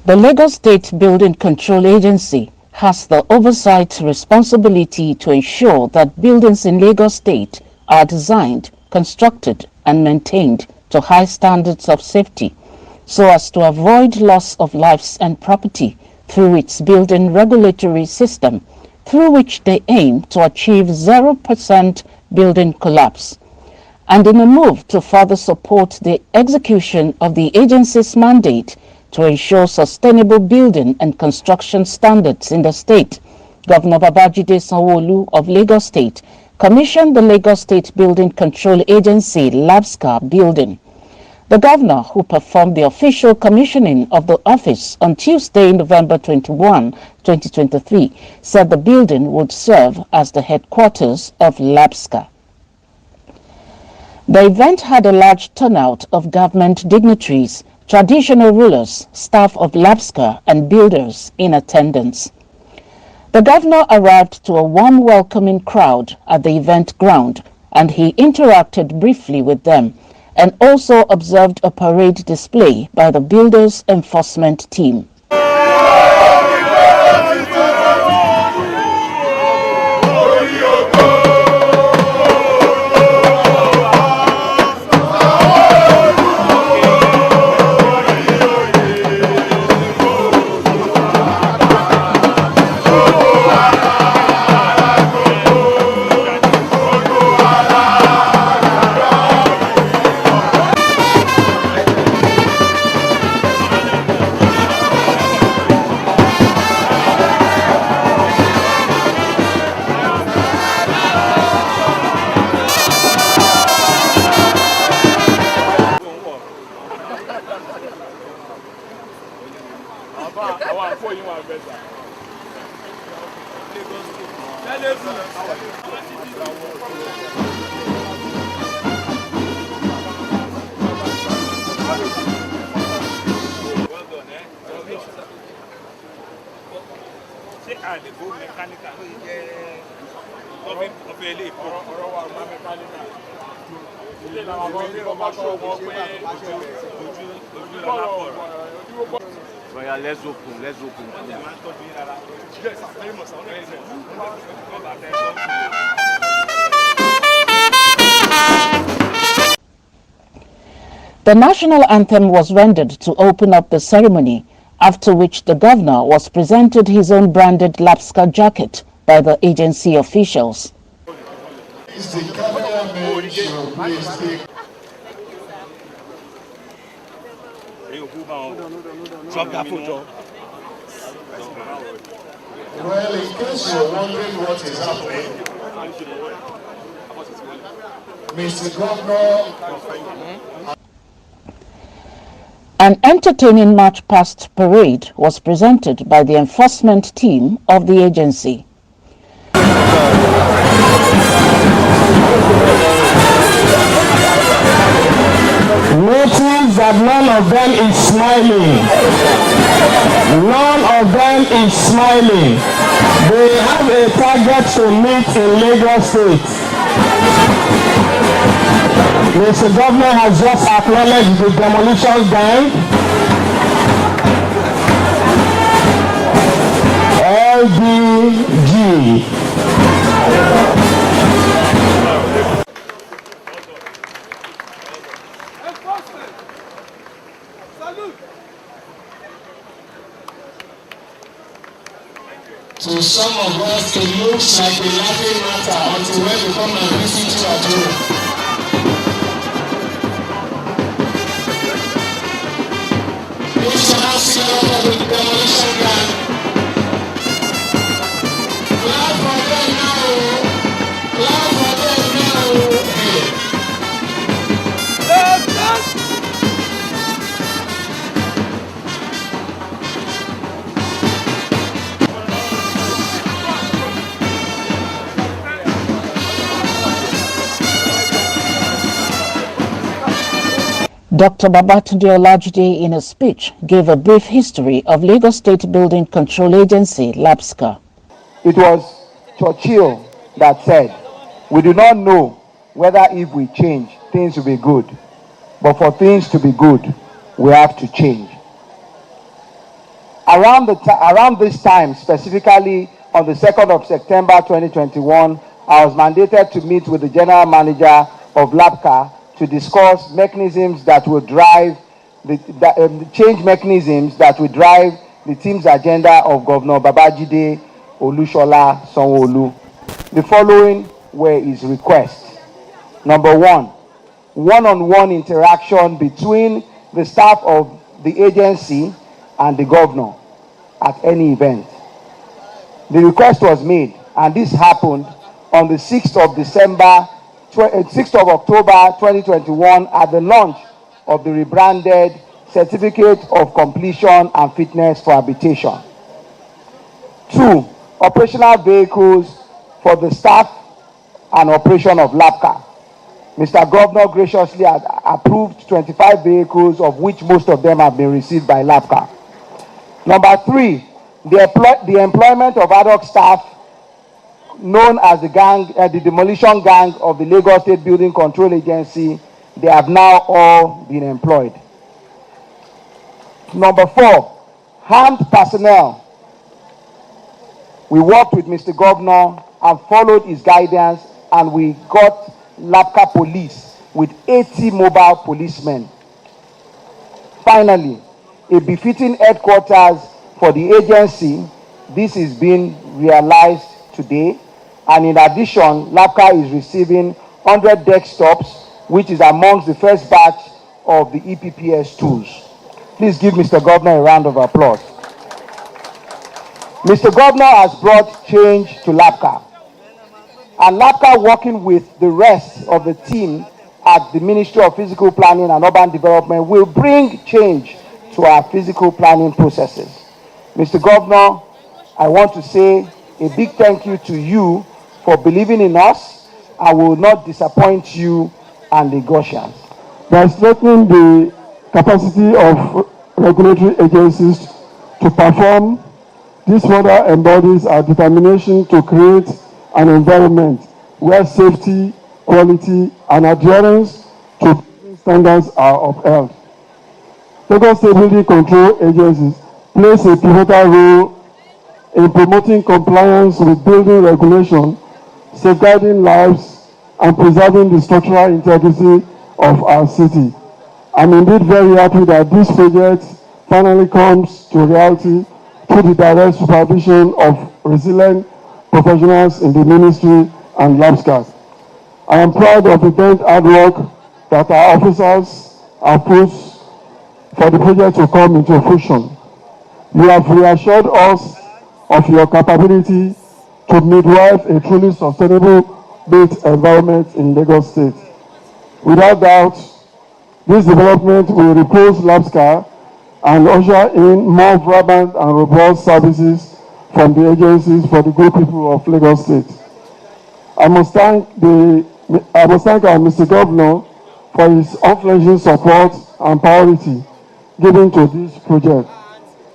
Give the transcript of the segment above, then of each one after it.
The Lagos State Building Control Agency has the oversight responsibility to ensure that buildings in Lagos State are designed, constructed and maintained to high standards of safety so as to avoid loss of lives and property through its building regulatory system, through which they aim to achieve 0% building collapse. And in a move to further support the execution of the agency's mandate to ensure sustainable building and construction standards in the state, Governor Babajide Sanwo-Olu of Lagos State commissioned the Lagos State Building Control Agency LABSCA building. The governor, who performed the official commissioning of the office on Tuesday, November 21, 2023, said the building would serve as the headquarters of LABSCA. The event had a large turnout of government dignitaries, traditional rulers, staff of LABSCA and builders in attendance. The governor arrived to a warm welcoming crowd at the event ground, and he interacted briefly with them and also observed a parade display by the builders' enforcement team. Yeah, let's open. The national anthem was rendered to open up the ceremony, after which the governor was presented his own branded LABSCA jacket by the agency officials. Well, in case you're wondering what is happening, Mr. Governor. An entertaining March Past parade was presented by the enforcement team of the agency. Notice that none of them is smiling. None of them is smiling. They have a target to meet in Lagos State. Mr. Governor has just acknowledged the demolition gang. LDG. To some of us, it looks like a laughing matter until when they come and visit you at home. We shall now see out of the demolition gang. Clap for them now. Clap for them now. Dr. Babatunde Olajide, in a speech, gave a brief history of Lagos State Building Control Agency, LABSCA. It was Churchill that said, "We do not know whether if we change, things will be good. But for things to be good, we have to change." Around this time, specifically on the 2nd of September 2021, I was mandated to meet with the general manager of LAPCA to discuss mechanisms that will drive the change mechanisms that will drive the team's agenda of Governor Babajide Olushola Sanwo-Olu. The following were his requests. Number one, one-on-one interaction between the staff of the agency and the governor at any event. The request was made, and this happened on the 6th of October 2021 at the launch of the rebranded Certificate of Completion and Fitness for Habitation. 2, operational vehicles for the staff and operation of LAPCA. Mr. Governor graciously had approved 25 vehicles, of which most of them have been received by LAPCA. Number 3, the employment of ad hoc staff known as the demolition gang of the Lagos State Building Control Agency. They have now all been employed. Number 4, armed personnel. We worked with Mr. Governor and followed his guidance, and we got LAPCA police with 80 mobile policemen. Finally, a befitting headquarters for the agency. This is being realized today, and in addition, LAPCA is receiving 100 desktops, which is amongst the first batch of the EPPS tools. Please give Mr. Governor a round of applause. Mr. Governor has brought change to LAPCA, and LAPCA, working with the rest of the team at the Ministry of Physical Planning and Urban Development, will bring change to our physical planning processes. Mr. Governor, I want to say a big thank you to you for believing in us. I will not disappoint you and Lagosians. By strengthening the capacity of regulatory agencies to perform, this further embodies our determination to create an environment where safety, quality, and adherence to standards are upheld. Lagos State Building Control Agencies plays a pivotal role in promoting compliance with building regulation, safeguarding lives, and preserving the structural integrity of our city. I'm indeed very happy that this project finally comes to reality through the direct supervision of resilient professionals in the ministry and LAPCA. I am proud of the great hard work that our officers have put for the project to come into fruition. You have reassured us of your capability to midwife a truly sustainable built environment in Lagos State. Without doubt, this development will repose LAPCA and usher in more vibrant and robust services from the agencies for the good people of Lagos State. I must thank our Mr. Governor for his unflinching support and priority given to this project.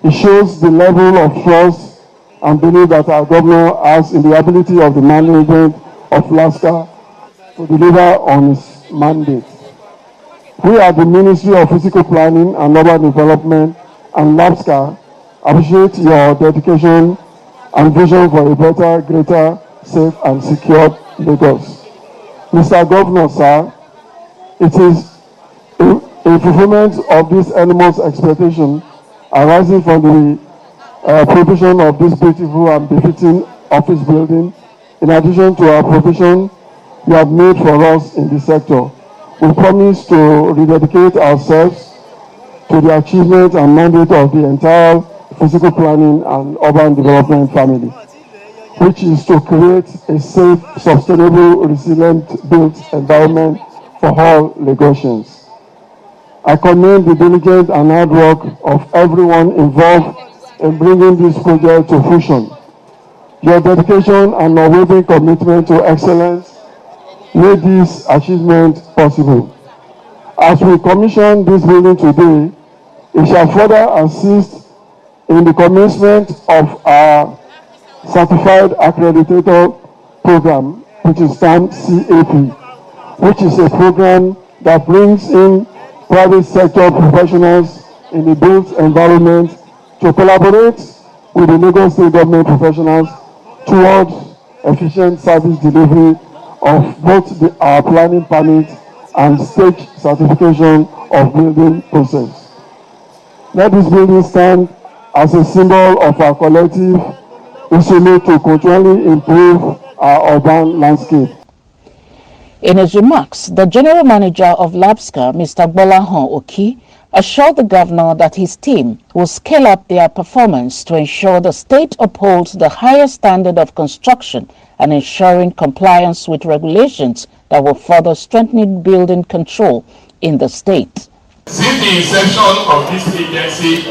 It shows the level of trust and belief that our governor has in the ability of the management of LAPCA to deliver on his mandate. We at the Ministry of Physical Planning and Urban Development and LAPCA appreciate your dedication and vision for a better, greater, safe and secure Lagos. Mr. Governor, sir, it is a fulfillment of this enormous expectation arising from the provision of this beautiful and befitting office building, in addition to our provision you have made for us in the sector. We promise to rededicate ourselves to the achievement and mandate of the entire physical planning and urban development family, which is to create a safe, sustainable, resilient built environment for all Lagosians. I commend the diligent and hard work of everyone involved in bringing this project to fruition. Your dedication and unwavering commitment to excellence made this achievement possible. As we commission this building today, it shall further assist in the commencement of our Certified Accreditor Program, which is termed CAP, which is a program that brings in private sector professionals in the built environment to collaborate with the Lagos State government professionals towards efficient service delivery of both our planning permit and stage certification of building process. Let this building stand as a symbol of our collective issue to continually improve our urban landscape. In his remarks, the General Manager of LABSCA, Mr. Gbolahan Oki, assured the governor that his team will scale up their performance to ensure the state upholds the highest standard of construction and ensuring compliance with regulations that will further strengthen building control in the state. Since the inception of this agency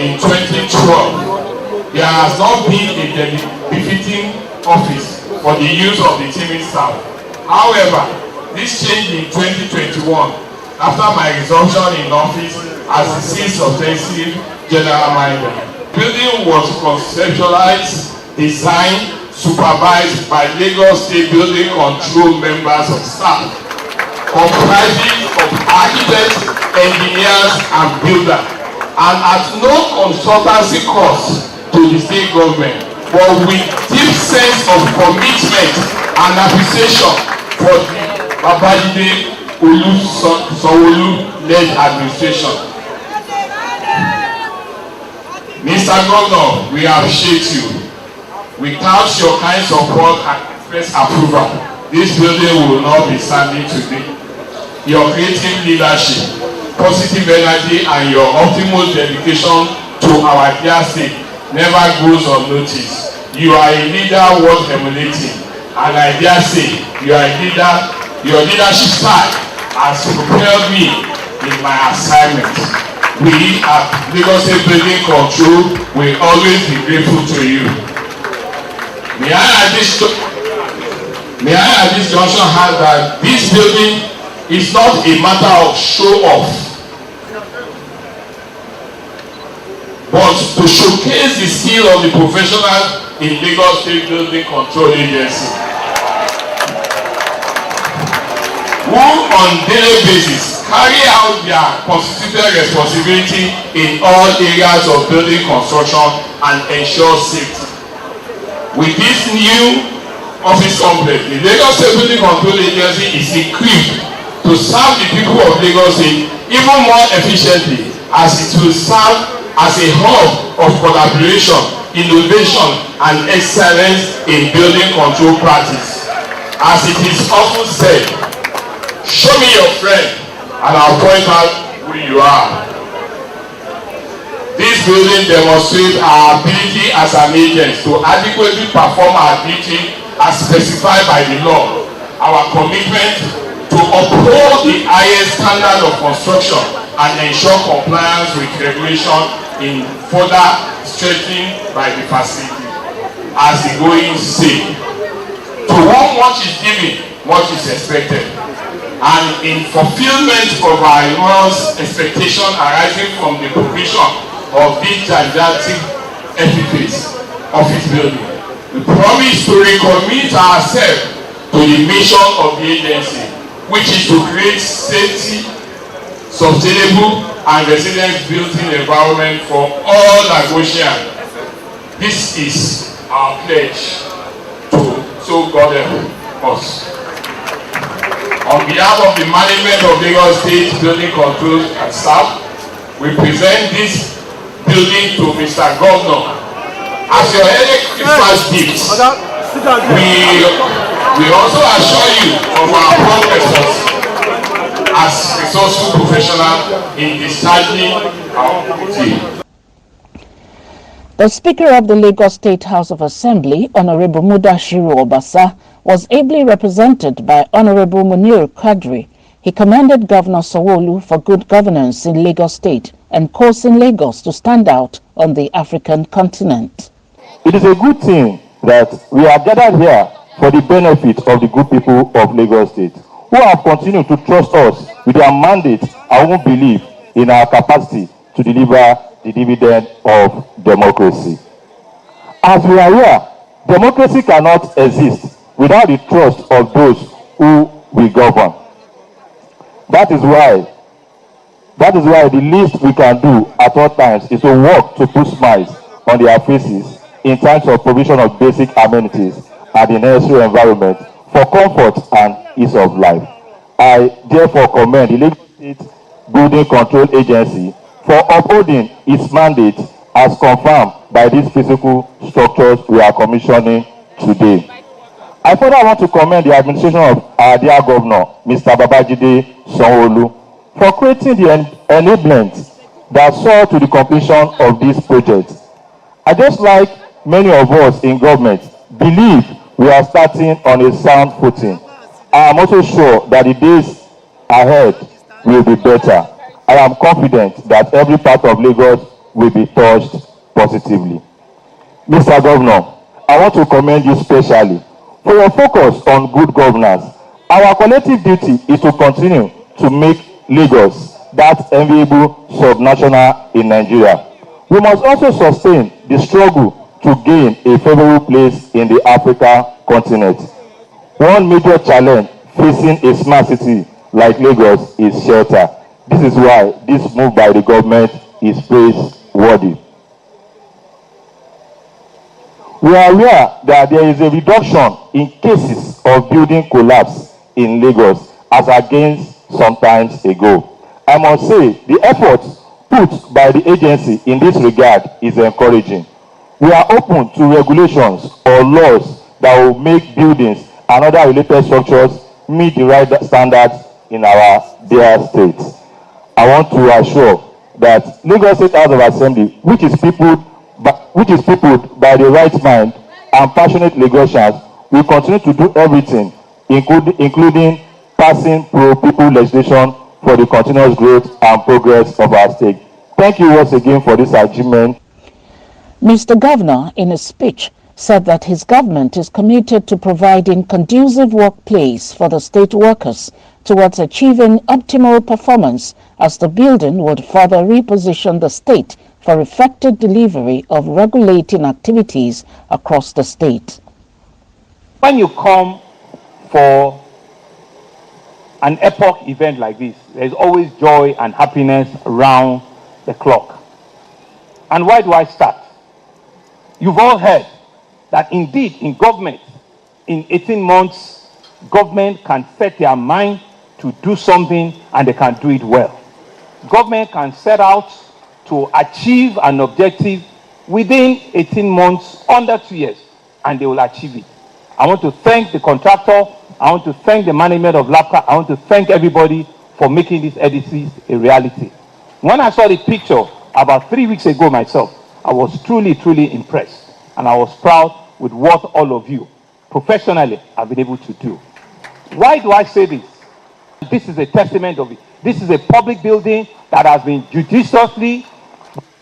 in 2012, there has not been a befitting office for the use of the teaming staff. However, this changed in 2021 after my resumption in office as the successive general manager. The building was conceptualized, designed, supervised by Lagos State Building Control members of staff, comprising of architects, engineers, and builders, and at no consultancy cost to the state government, but with deep sense of commitment and appreciation for the Babajide Sanwo-Olu-led administration. Mr. Governor, we appreciate you. Without your kind support and express approval, this building will not be standing today. Your creative leadership, positive energy, and your ultimate dedication to our dear state never goes unnoticed. You are a leader worth emulating, and I dare say you are a leader. Your leadership style has propelled me in my assignment. We at Lagos State Building Control will always be grateful to you. May I at this junction add that this building is not a matter of show off, but to showcase the skill of the professionals in Lagos State Building Control Agency, who on daily basis carry out their constituted responsibility in all areas of building construction and ensure safety. With this new office complex, the Lagos State Building Control Agency is equipped to serve the people of Lagos State even more efficiently, as it will serve as a hub of collaboration, innovation, and excellence in building control practice. As it is often said, show me your friend and I'll point out who you are. This building demonstrates our ability as an agent to adequately perform our duty as specified by the law, our commitment to uphold the highest standard of construction and ensure compliance with regulation in further strengthened by the facility. As the going say, to whom much is given, much is expected. And in fulfillment of our enormous expectation arising from the provision of this gigantic edifice office building, we promise to recommit ourselves to the mission of the agency, which is to create safety, sustainable, and resilient building environment for all Lagosians. This is our pledge to so God help us. On behalf of the management of Lagos State Building Control and staff, we present this building to Mr. Governor as your Christmas gift. We also assure you of our progress as resourceful professional in discharging our duty. The Speaker of the Lagos State House of Assembly, Honorable Mudashiru Obasa, was ably represented by Honorable Munir Kadri. He commended Governor Sanwo-Olu for good governance in Lagos State and causing Lagos to stand out on the African continent. It is a good thing that we are gathered here for the benefit of the good people of Lagos State, who have continued to trust us with their mandate and who believe in our capacity to deliver the dividend of democracy. As we are here, democracy cannot exist without the trust of those who we govern. That is why That is why the least we can do at all times is to work to put smiles on their faces in terms of provision of basic amenities and the necessary environment for comfort and ease of life. I therefore commend the Lagos State Building Control Agency for upholding its mandate as confirmed by these physical structures we are commissioning today. I further want to commend the administration of our dear Governor, Mr. Babajide Sanwo-Olu, for creating the enablement that saw to the completion of this project. I just like many of us in government believe we are starting on a sound footing. I am also sure that the days ahead will be better. I am confident that every part of Lagos will be touched positively. Mr. Governor, I want to commend you specially for your focus on good governance. Our collective duty is to continue to make Lagos that enviable subnational in Nigeria. We must also sustain the struggle to gain a favorable place in the African continent. One major challenge facing a smart city like Lagos is shelter. This is why this move by the government is praiseworthy. We are aware that there is a reduction in cases of building collapse in Lagos as against some times ago. I must say the efforts put by the agency in this regard is encouraging. We are open to regulations or laws that will make buildings and other related structures meet the right standards in our dear state. I want to assure that Lagos State House of Assembly, which is peopled by the right mind and passionate Lagosians, will continue to do everything, including passing pro-people legislation for the continuous growth and progress of our state. Thank you once again for this achievement. Mr. Governor, in a speech, said that his government is committed to providing conducive workplace for the state workers towards achieving optimal performance, as the building would further reposition the state for effective delivery of regulating activities across the state. When you come for an epoch event like this, there's always joy and happiness around the clock. And why do I start? You've all heard that indeed in government, in 18 months, government can set their mind to do something and they can do it well. Government can set out to achieve an objective within 18 months, under 2 years, and they will achieve it. I want to thank the contractor. I want to thank the management of LAPCA. I want to thank everybody for making these edifices a reality. When I saw the picture about 3 weeks ago myself, I was truly, truly impressed. And I was proud with what all of you professionally have been able to do. Why do I say this? This is a testament of it. This is a public building that has been judiciously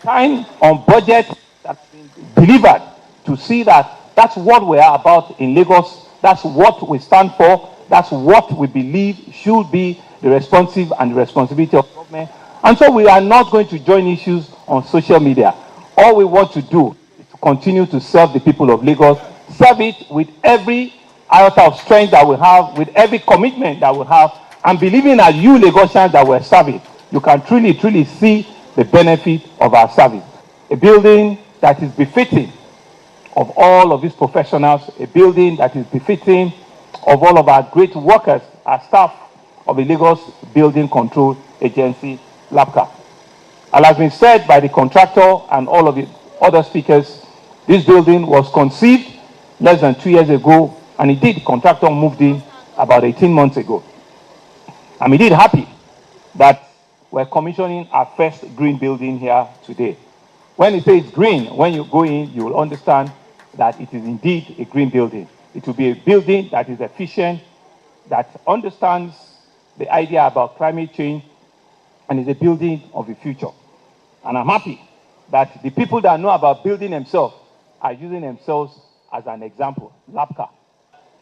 time on budget, that's been delivered, to see that that's what we are about in Lagos. That's what we stand for. That's what we believe should be the responsive and the responsibility of government. And so we are not going to join issues on social media. All we want to do is to continue to serve the people of Lagos, serve it with every iota of strength that we have, with every commitment that we have, and believing that you Lagosians that we're serving, you can truly, truly see the benefit of our service. A building that is befitting of all of these professionals, a building that is befitting of all of our great workers, our staff of the Lagos Building Control Agency, LAPCA. As has been said by the contractor and all of the other speakers, this building was conceived less than 2 years ago, and indeed the contractor moved in about 18 months ago. I'm indeed happy that we're commissioning our first green building here today. When it says green, when you go in, you will understand that it is indeed a green building. It will be a building that is efficient, that understands the idea about climate change, and is a building of the future. And I'm happy that the people that know about building themselves are using themselves as an example. LAPCA.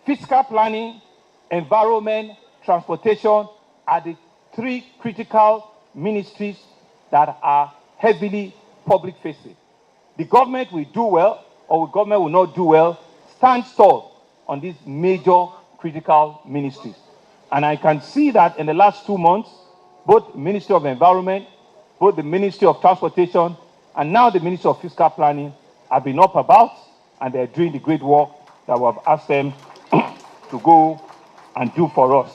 Fiscal planning, environment, transportation are the three critical ministries that are heavily public facing. The government will do well, or the government will not do well, stands tall on these major critical ministries. And I can see that in the last 2 months, both Ministry of Environment, both the Ministry of Transportation, and now the Ministry of Fiscal Planning have been up about, and they're doing the great work that we have asked them to go and do for us.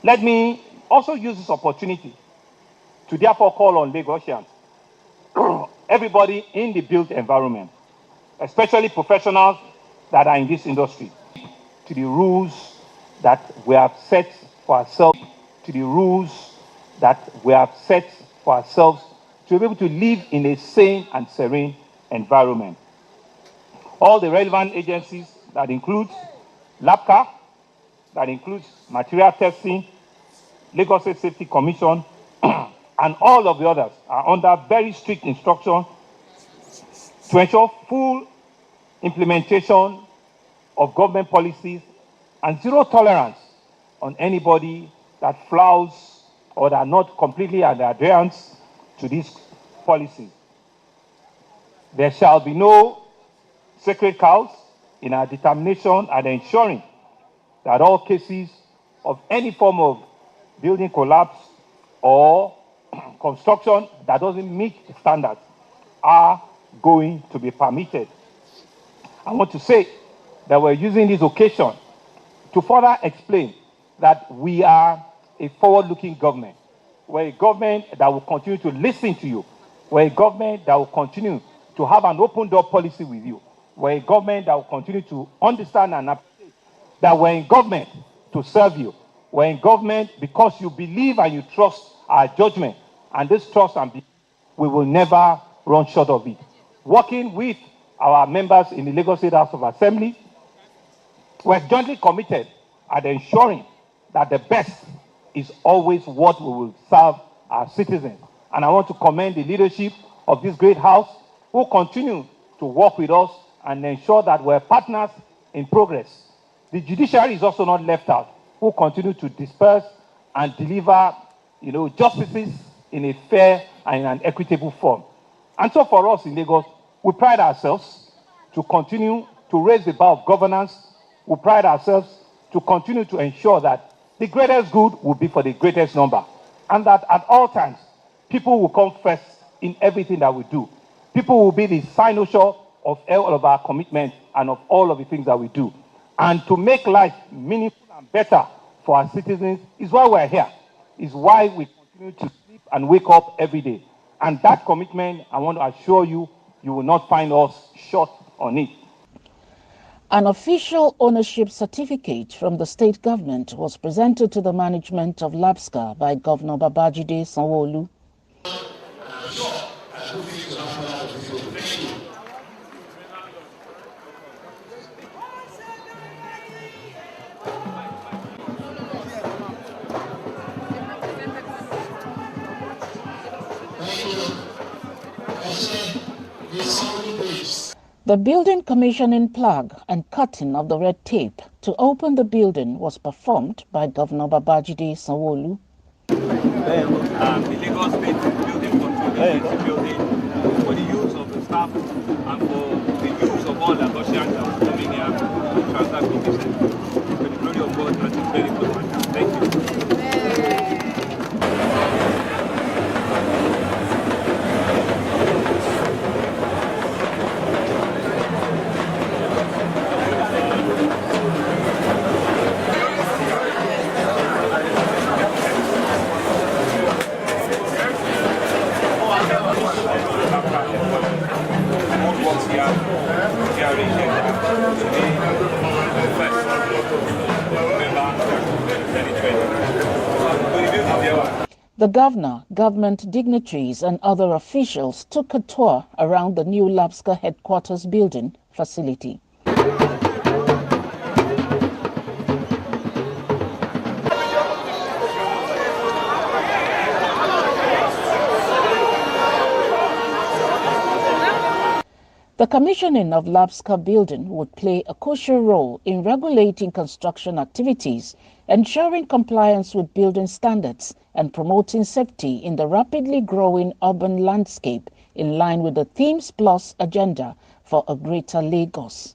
Let me also use this opportunity to therefore call on Lagosians, everybody in the built environment, especially professionals that are in this industry, to the rules that we have set for ourselves, to the rules that we have set for ourselves to be able to live in a sane and serene environment. All the relevant agencies, that includes LAPCA, that includes material testing, Lagos State Safety Commission, and all of the others are under very strict instruction to ensure full implementation of government policies and zero tolerance on anybody that flouts or that are not completely in adherence to these policies. There shall be no sacred cows in our determination and ensuring that all cases of any form of building collapse or construction that doesn't meet standards are going to be permitted. I want to say that we're using this occasion to further explain that we are a forward-looking government. We're a government that will continue to listen to you. We're a government that will continue to have an open-door policy with you. We're a government that will continue to understand and appreciate that we're in government to serve you. We're in government because you believe and you trust our judgment. And this trust and belief, we will never run short of it. Working with our members in the Lagos State House of Assembly, we're jointly committed at ensuring that the best is always what we will serve our citizens. And I want to commend the leadership of this great house who continue to work with us and ensure that we're partners in progress. The judiciary is also not left out, who continue to disperse and deliver, justices in a fair and in an equitable form. And so for us in Lagos, we pride ourselves to continue to raise the bar of governance. We pride ourselves to continue to ensure that the greatest good will be for the greatest number, and that at all times, people will come first in everything that we do. People will be the cynosure of all of our commitment and of all of the things that we do. And to make life meaningful and better for our citizens is why we're here, is why we continue to sleep and wake up every day. And that commitment, I want to assure you, you will not find us short on it. An official ownership certificate from the state government was presented to the management of LAPSCA by Governor Babajide Sanwo-Olu. The building commissioning plug and cutting of the red tape to open the building was performed by Governor Babajide Sanwo-Olu. The Lagos State Building Control Agency building for the use of the staff and for the use of all Lagosians that will come in here to transact with this. For the glory of God, that is very important. Thank you. The governor, government dignitaries and other officials took a tour around the new LAPSCA headquarters building facility. The commissioning of LAPSCA building would play a crucial role in regulating construction activities, ensuring compliance with building standards, and promoting safety in the rapidly growing urban landscape in line with the Themes Plus agenda for a greater Lagos.